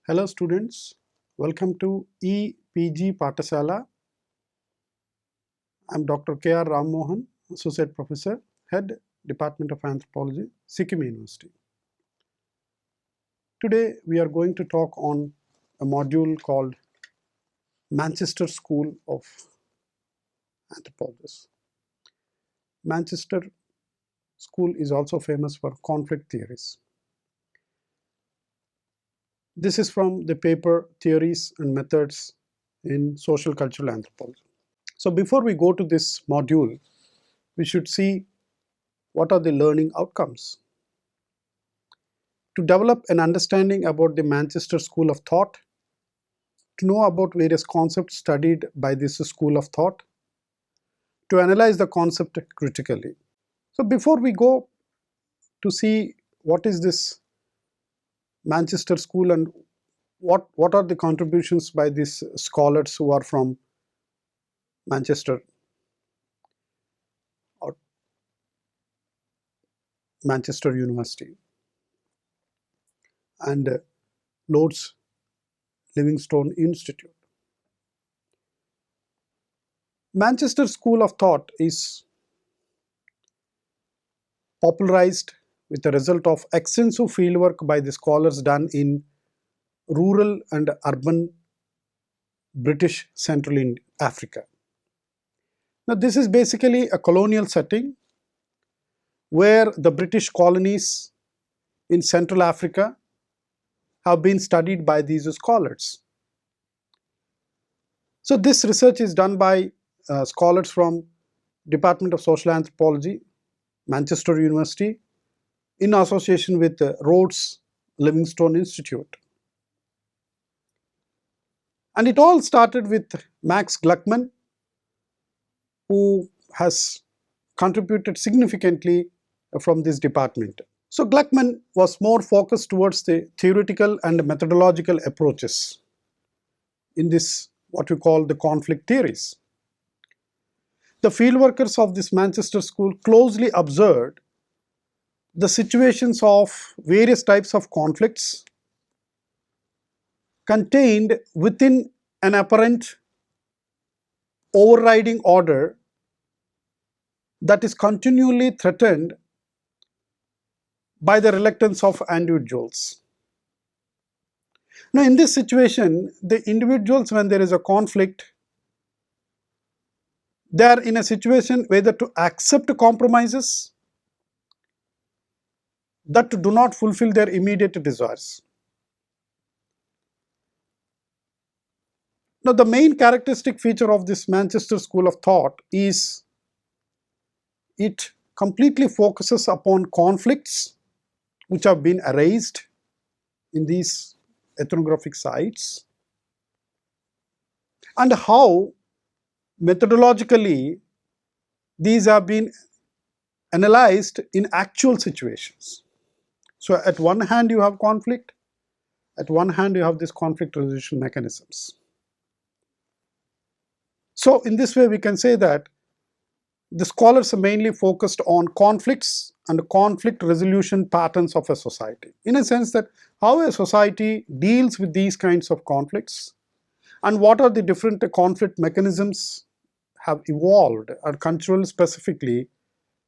Hello students, welcome to EPG Patasala. I am Dr. K.R. Rammohan, Associate Professor, Head, Department of Anthropology, Sikkim University. Today we are going to talk on a module called Manchester School of Anthropology. Manchester School is also famous for conflict theories. This is from the paper Theories and Methods in Social Cultural Anthropology. So before we go to this module, we should see what are the learning outcomes. To develop an understanding about the Manchester School of Thought, to know about various concepts studied by this school of thought, to analyze the concept critically. So before we go to see what is this Manchester School and what are the contributions by these scholars who are from Manchester or Manchester University and Lord's Livingstone Institute. Manchester School of Thought is popularized with the result of extensive fieldwork by the scholars done in rural and urban British Central Africa. Now this is basically a colonial setting where the British colonies in Central Africa have been studied by these scholars. So this research is done by scholars from Department of Social Anthropology, Manchester University, in association with Rhodes Livingstone Institute. And it all started with Max Gluckman, who has contributed significantly from this department. So Gluckman was more focused towards the theoretical and methodological approaches in this what we call the conflict theories. The fieldworkers of this Manchester School closely observed the situations of various types of conflicts contained within an apparent overriding order that is continually threatened by the reluctance of individuals. Now in this situation, the individuals, when there is a conflict, they are in a situation whether to accept compromises that do not fulfill their immediate desires. Now the main characteristic feature of this Manchester School of Thought is it completely focuses upon conflicts which have been erased in these ethnographic sites and how methodologically these have been analyzed in actual situations. So at one hand you have conflict, at one hand you have these conflict resolution mechanisms. So in this way we can say that the scholars are mainly focused on conflicts and conflict resolution patterns of a society, in a sense that how a society deals with these kinds of conflicts and what are the different conflict mechanisms have evolved or cultural specifically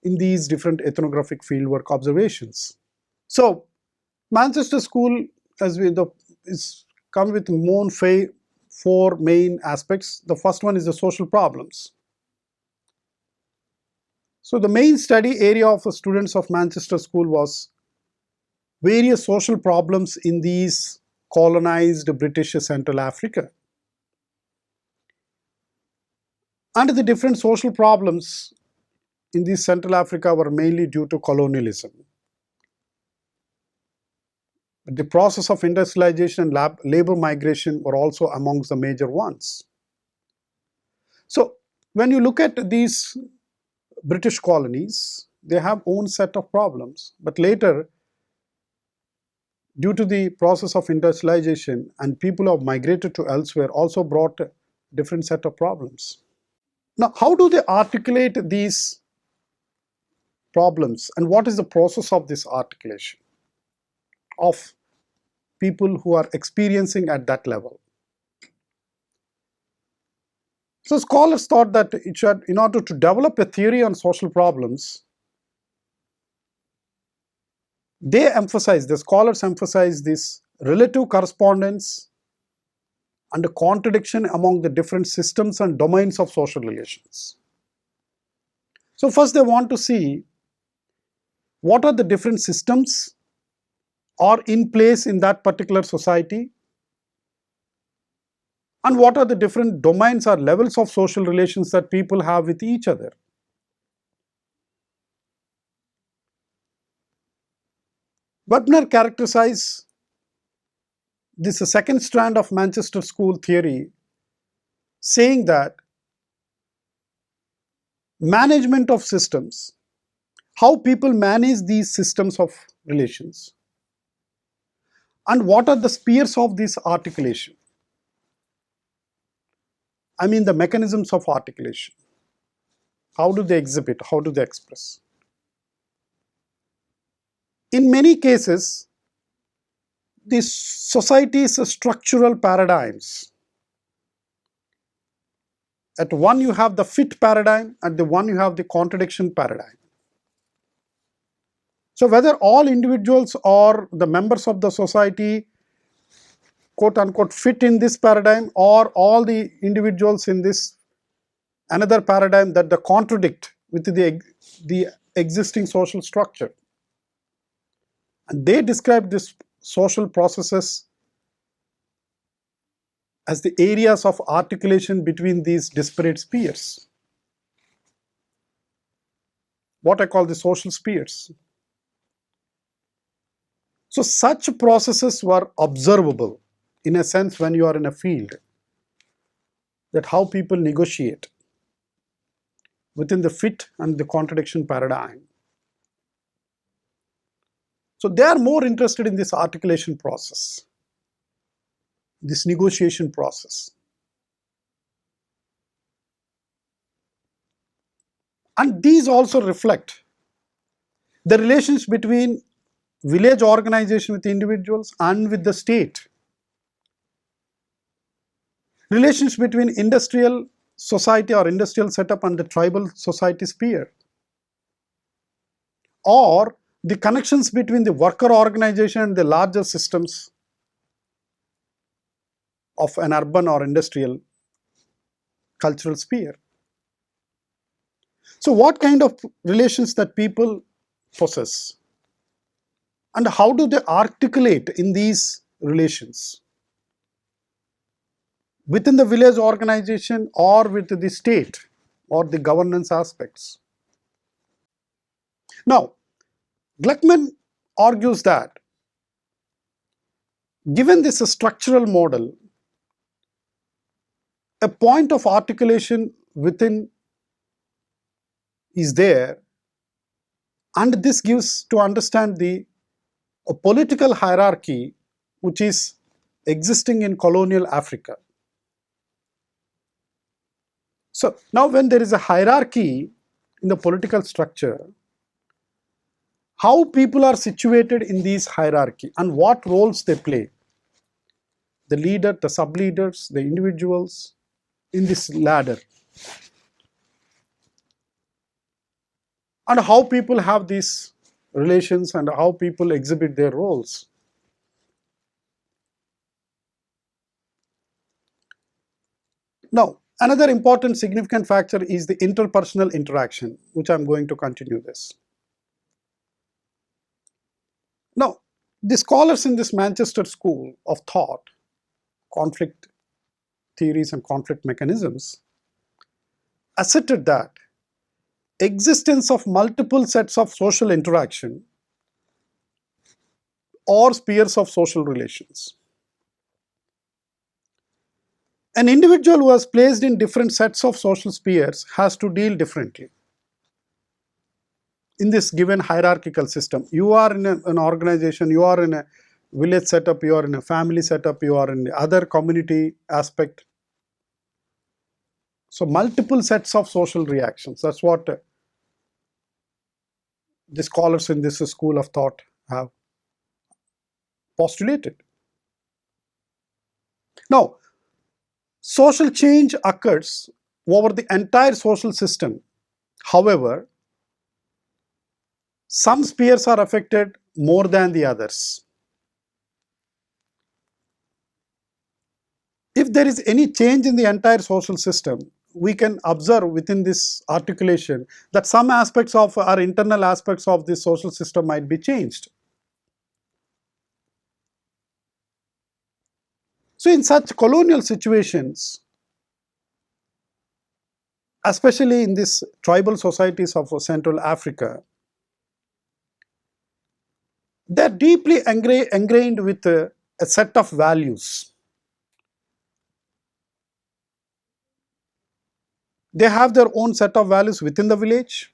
in these different ethnographic fieldwork observations. So Manchester School is come with four main aspects. The first one is the social problems. So the main study area of the students of Manchester School was various social problems in these colonized British Central Africa. And the different social problems in these Central Africa were mainly due to colonialism. The process of industrialization and labor migration were also amongst the major ones. So when you look at these British colonies, they have own set of problems, but later due to the process of industrialization and people have migrated to elsewhere also brought a different set of problems. Now how do they articulate these problems and what is the process of this articulation of people who are experiencing at that level. So scholars thought that it should, in order to develop a theory on social problems, the scholars emphasize this relative correspondence and a contradiction among the different systems and domains of social relations. So first they want to see what are the different systems are in place in that particular society, and what are the different domains or levels of social relations that people have with each other. Webner characterized this second strand of Manchester School theory, saying that management of systems, how people manage these systems of relations, and what are the spheres of this articulation. I mean the mechanisms of articulation. How do they exhibit? How do they express? In many cases, the society's structural paradigms. At one you have the fit paradigm, at the one you have the contradiction paradigm. So whether all individuals or the members of the society quote unquote fit in this paradigm, or all the individuals in this another paradigm that they contradict with the existing social structure. And they describe these social processes as the areas of articulation between these disparate spheres, what I call the social spheres. So such processes were observable in a sense when you are in a field, that how people negotiate within the fit and the contradiction paradigm. So they are more interested in this articulation process, this negotiation process. And these also reflect the relations between village organization with individuals and with the state, relations between industrial society or industrial setup and the tribal society sphere, or the connections between the worker organization and the larger systems of an urban or industrial cultural sphere. So what kind of relations that people possess, and how do they articulate in these relations within the village organization or with the state or the governance aspects. Now, Gluckman argues that given this structural model, a point of articulation within is there, and this gives to understand the political hierarchy which is existing in colonial Africa. So now when there is a hierarchy in the political structure, how people are situated in these hierarchy and what roles they play, the leader, the sub-leaders, the individuals in this ladder, and how people have these relations and how people exhibit their roles. Now, another important significant factor is the interpersonal interaction, which I am going to continue this. Now, the scholars in this Manchester school of thought, conflict theories and conflict mechanisms, asserted that existence of multiple sets of social interaction or spheres of social relations. An individual who is placed in different sets of social spheres has to deal differently in this given hierarchical system. You are in an organization, you are in a village setup, you are in a family setup, you are in the other community aspect. So multiple sets of social reactions. That's what the scholars in this school of thought have postulated. Now, social change occurs over the entire social system. However, some spheres are affected more than the others. If there is any change in the entire social system, we can observe within this articulation that some aspects of our internal aspects of this social system might be changed. So in such colonial situations, especially in these tribal societies of Central Africa, they are deeply ingrained with a set of values. They have their own set of values within the village.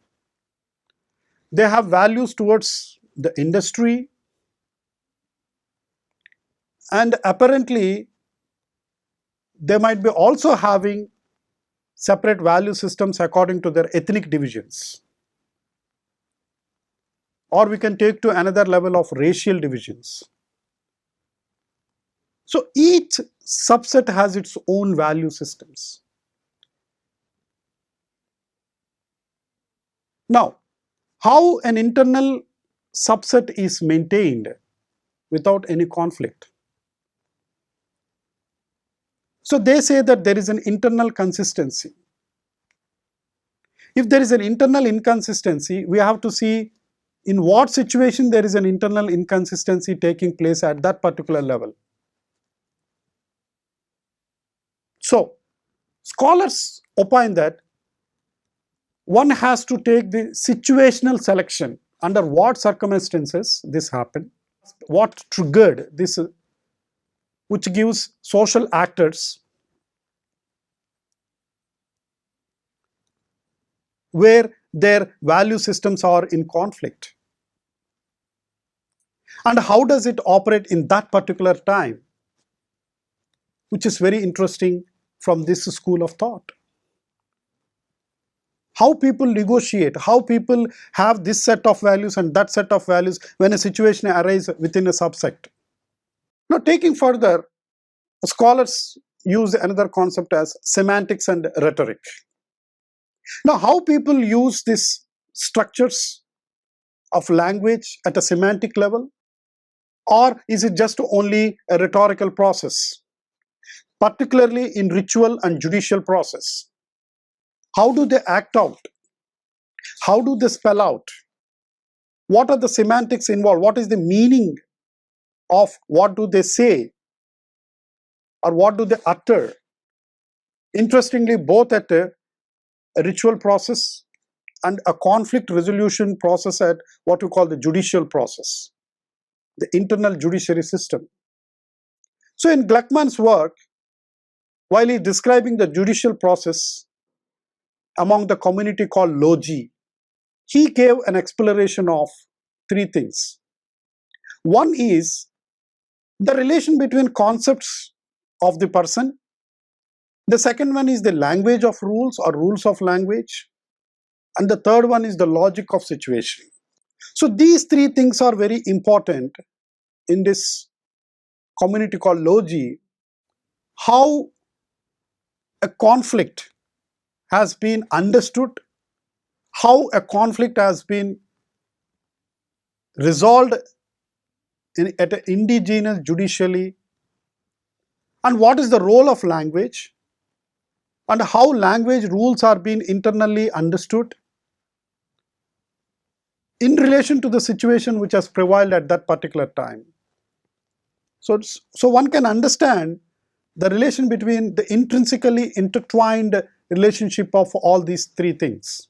They have values towards the industry, and apparently they might be also having separate value systems according to their ethnic divisions. Or we can take to another level of racial divisions. So each subset has its own value systems. Now, how an internal subset is maintained without any conflict? So they say that there is an internal consistency. If there is an internal inconsistency, we have to see in what situation there is an internal inconsistency taking place at that particular level. So, scholars opine that one has to take the situational selection, under what circumstances this happened, what triggered this, which gives social actors where their value systems are in conflict, and how does it operate in that particular time, which is very interesting from this school of thought. How people negotiate, how people have this set of values and that set of values when a situation arises within a subsect. Now, taking further, scholars use another concept as semantics and rhetoric. Now, how people use these structures of language at a semantic level, or is it just only a rhetorical process, particularly in ritual and judicial process? How do they act out? How do they spell out? What are the semantics involved? What is the meaning of what do they say or what do they utter? Interestingly, both at a ritual process and a conflict resolution process at what we call the judicial process, the internal judiciary system. So in Gluckman's work, while he is describing the judicial process among the community called Logi, he gave an exploration of three things. One is the relation between concepts of the person. The second one is the language of rules or rules of language. And the third one is the logic of situation. So these three things are very important in this community called Logi. How a conflict has been understood, how a conflict has been resolved at an indigenous judicially, and what is the role of language, and how language rules are being internally understood in relation to the situation which has prevailed at that particular time. So one can understand the relation between the intrinsically intertwined relationship of all these three things.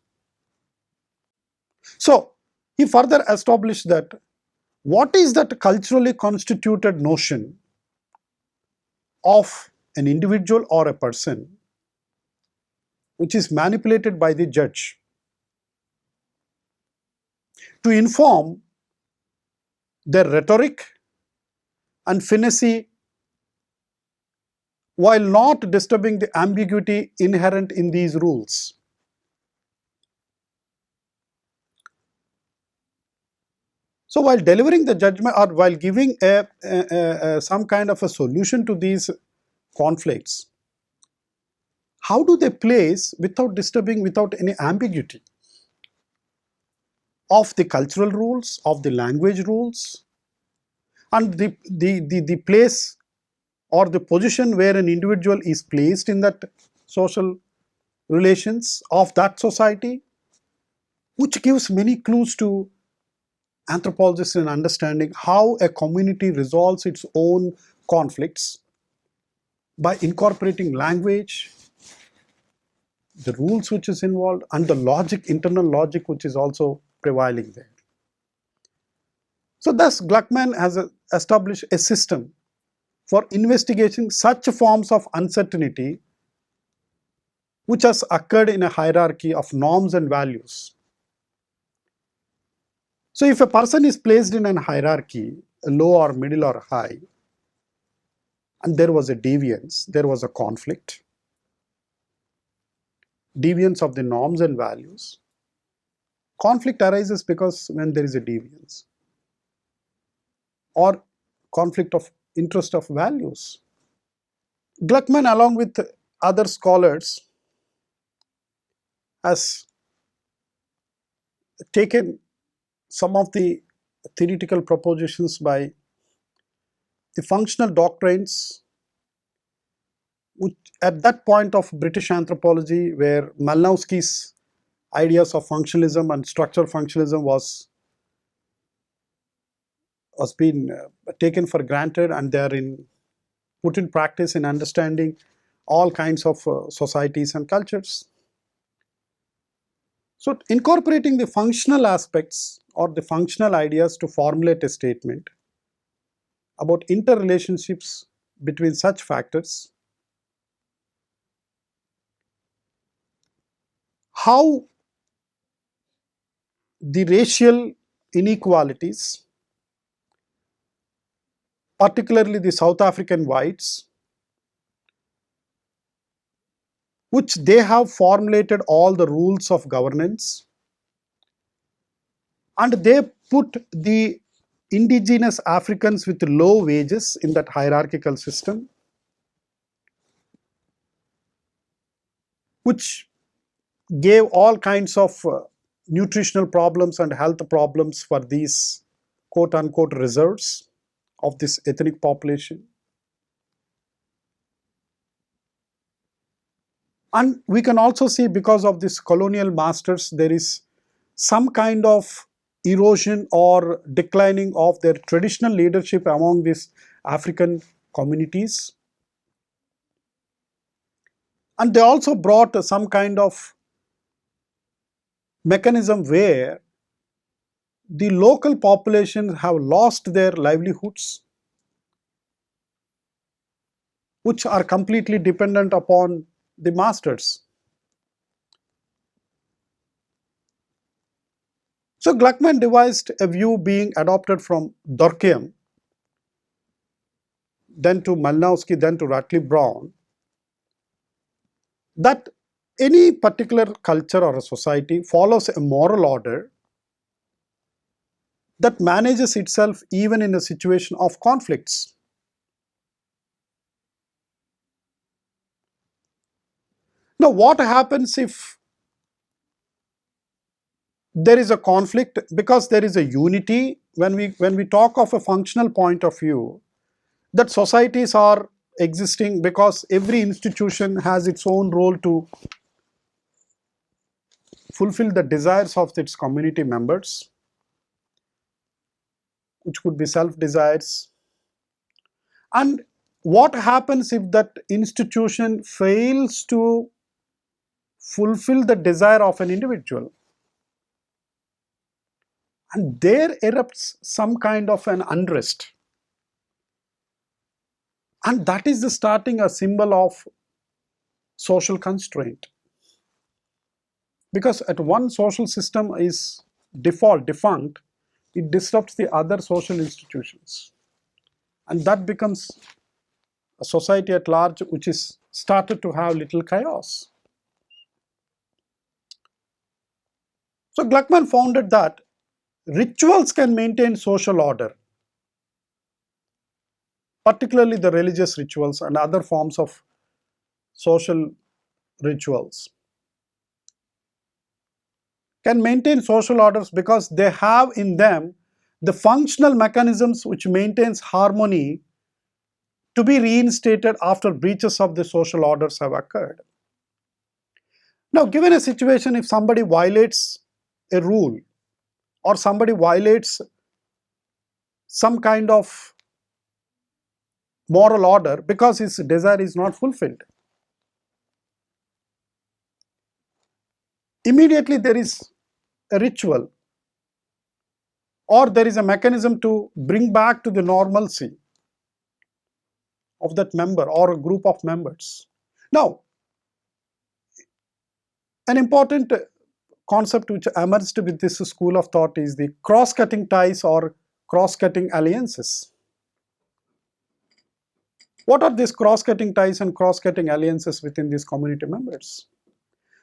So he further established that what is that culturally constituted notion of an individual or a person which is manipulated by the judge to inform their rhetoric and finesse while not disturbing the ambiguity inherent in these rules. So while delivering the judgment or while giving some kind of a solution to these conflicts, how do they place without disturbing, without any ambiguity of the cultural rules, of the language rules, and the place or the position where an individual is placed in that social relations of that society, which gives many clues to anthropologists in understanding how a community resolves its own conflicts by incorporating language, the rules which is involved, and the logic, internal logic which is also prevailing there. So thus Gluckman has established a system for investigating such forms of uncertainty which has occurred in a hierarchy of norms and values. So if a person is placed in a hierarchy, low or middle or high, and there was a deviance, there was a conflict, deviance of the norms and values, conflict arises because when there is a deviance or conflict of interest of values. Gluckman, along with other scholars, has taken some of the theoretical propositions by the functional doctrines, which at that point of British anthropology, where Malinowski's ideas of functionalism and structural functionalism was being taken for granted, and they are put in practice in understanding all kinds of societies and cultures. So incorporating the functional aspects or the functional ideas to formulate a statement about interrelationships between such factors, how the racial inequalities, particularly the South African whites, which they have formulated all the rules of governance, and they put the indigenous Africans with low wages in that hierarchical system, which gave all kinds of nutritional problems and health problems for these quote unquote reserves of this ethnic population. And we can also see, because of this colonial masters, there is some kind of erosion or declining of their traditional leadership among these African communities. And they also brought some kind of mechanism where the local population have lost their livelihoods, which are completely dependent upon the masters. So Gluckman devised a view being adopted from Durkheim, then to Malinowski, then to Ratcliffe Brown, that any particular culture or a society follows a moral order that manages itself even in a situation of conflicts. Now, what happens if there is a conflict? Because there is a unity, when we talk of a functional point of view, that societies are existing because every institution has its own role to fulfill the desires of its community members, which could be self desires. And what happens if that institution fails to fulfill the desire of an individual, and there erupts some kind of an unrest, and that is the starting a symbol of social constraint, because at one social system is defunct, it disrupts the other social institutions, and that becomes a society at large which is started to have little chaos. So Gluckman founded that rituals can maintain social order, particularly the religious rituals and other forms of social rituals, can maintain social orders because they have in them the functional mechanisms which maintains harmony to be reinstated after breaches of the social orders have occurred. Now, given a situation, if somebody violates a rule or somebody violates some kind of moral order because his desire is not fulfilled, immediately there is a ritual or there is a mechanism to bring back to the normalcy of that member or a group of members. Now, an important concept which emerged with this school of thought is the cross-cutting ties or cross-cutting alliances. What are these cross-cutting ties and cross-cutting alliances within these community members?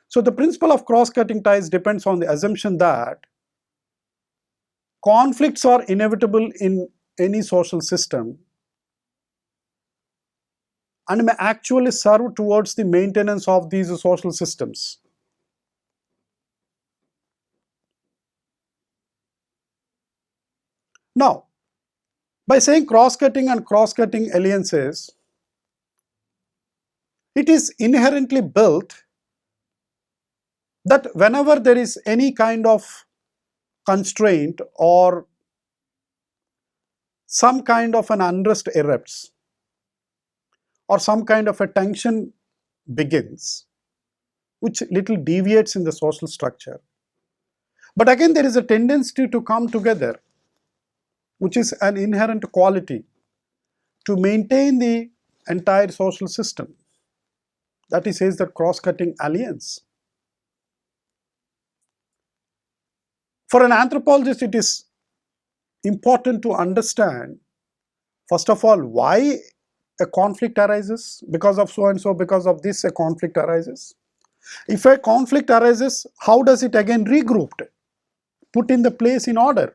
So the principle of cross-cutting ties depends on the assumption that conflicts are inevitable in any social system and may actually serve towards the maintenance of these social systems. Now, by saying cross-cutting and cross-cutting alliances, it is inherently built that whenever there is any kind of constraint or some kind of an unrest erupts or some kind of a tension begins, which little deviates in the social structure. But again, there is a tendency to come together, which is an inherent quality to maintain the entire social system. That is, says that cross-cutting alliance. For an anthropologist, it is important to understand, first of all, why a conflict arises. Because of so and so, because of this, a conflict arises. If a conflict arises, how does it again regrouped, put in the place in order?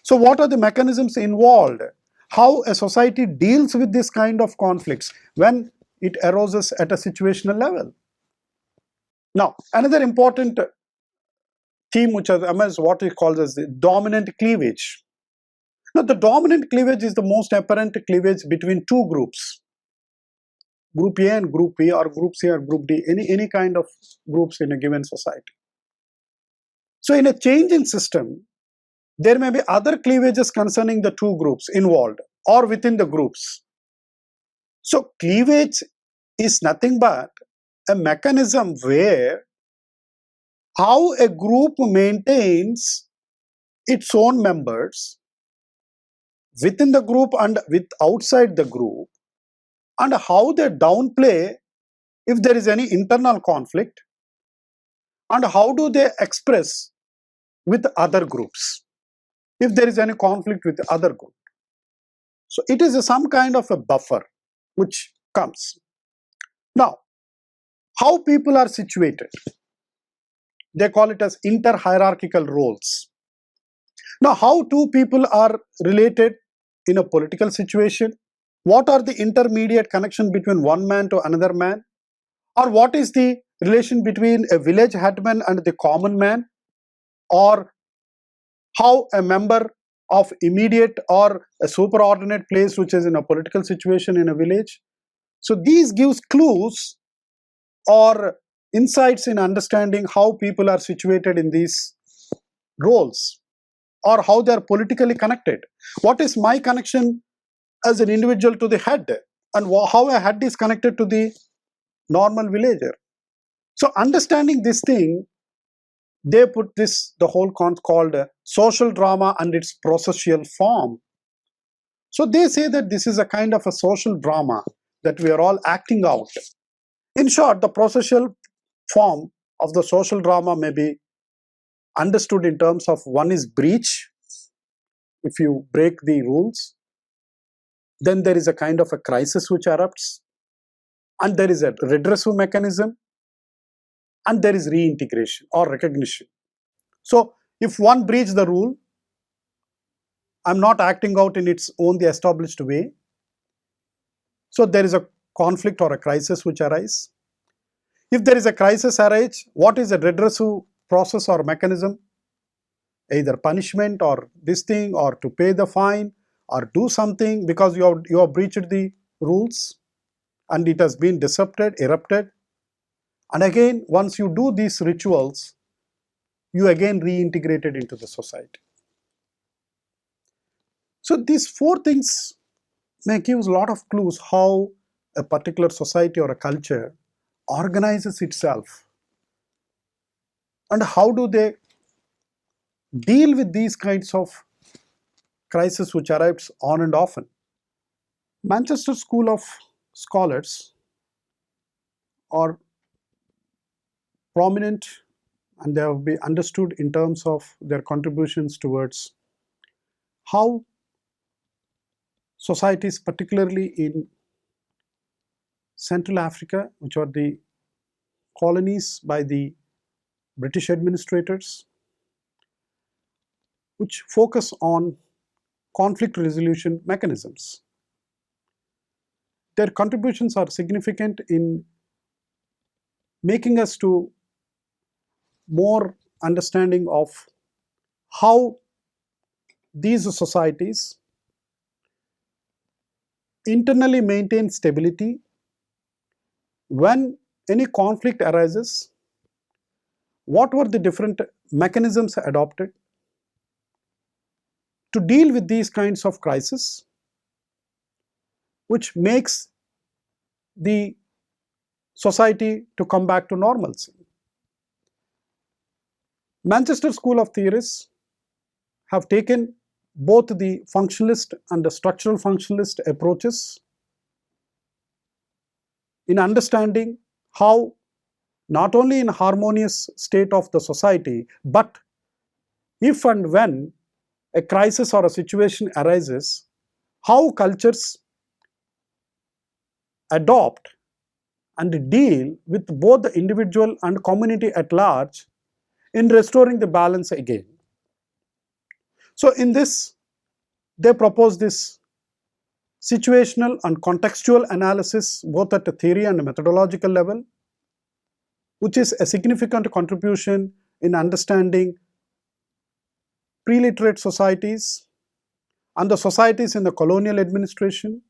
So what are the mechanisms involved? How a society deals with this kind of conflicts when it arises at a situational level? Now, another important theme which has emerged, what we call as the dominant cleavage. Now, the dominant cleavage is the most apparent cleavage between two groups, group A and group B, or group C or group D, any kind of groups in a given society. So in a changing system, there may be other cleavages concerning the two groups involved or within the groups. So cleavage is nothing but a mechanism where how a group maintains its own members within the group and with outside the group, and how they downplay if there is any internal conflict, and how do they express with other groups if there is any conflict with the other group. So it is some kind of a buffer which comes. Now, how people are situated, they call it as inter-hierarchical roles. Now, how two people are related in a political situation? What are the intermediate connection between one man to another man? Or what is the relation between a village headman and the common man? Or how a member of immediate or a superordinate place which is in a political situation in a village? So these gives clues or insights in understanding how people are situated in these roles or how they are politically connected. What is my connection as an individual to the head, and how a head is connected to the normal villager? So understanding this thing, they put this, the whole called social drama and its processual form. So they say that this is a kind of a social drama that we are all acting out. In short, the processual form of the social drama may be understood in terms of one is breach, if you break the rules, then there is a kind of a crisis which erupts, and there is a redressive mechanism, and there is reintegration or recognition. So if one breach the rule, I'm not acting out in its own the established way, So there is a conflict or a crisis which arise. If there is a crisis arise, what is the redressive process or mechanism? Either punishment or this thing, or to pay the fine, or do something because you have breached the rules and it has been disrupted, erupted. And again, once you do these rituals, you again reintegrated into the society. So these four things may give a lot of clues how a particular society or a culture organizes itself, and how do they deal with these kinds of crises which arrives on and often. Manchester School of Scholars are prominent, and they have been understood in terms of their contributions towards how societies, particularly in Central Africa, which are the colonies by the British administrators, which focus on conflict resolution mechanisms. Their contributions are significant in making us to more understanding of how these societies internally maintain stability when any conflict arises, what were the different mechanisms adopted to deal with these kinds of crises, which makes the society to come back to normalcy. Manchester School of Theorists have taken both the functionalist and the structural functionalist approaches in understanding how not only in harmonious state of the society, but if and when a crisis or a situation arises, how cultures adopt and deal with both the individual and community at large in restoring the balance again. So in this, they propose this situational and contextual analysis both at a theory and a methodological level, which is a significant contribution in understanding pre-literate societies and the societies in the colonial administration,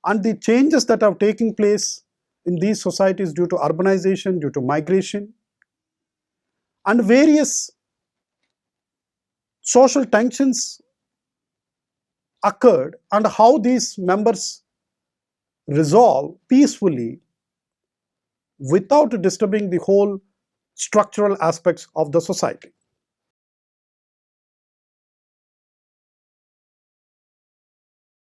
and the changes that are taking place in these societies due to urbanization, due to migration, and various social tensions occurred, and how these members resolve peacefully without disturbing the whole structural aspects of the society.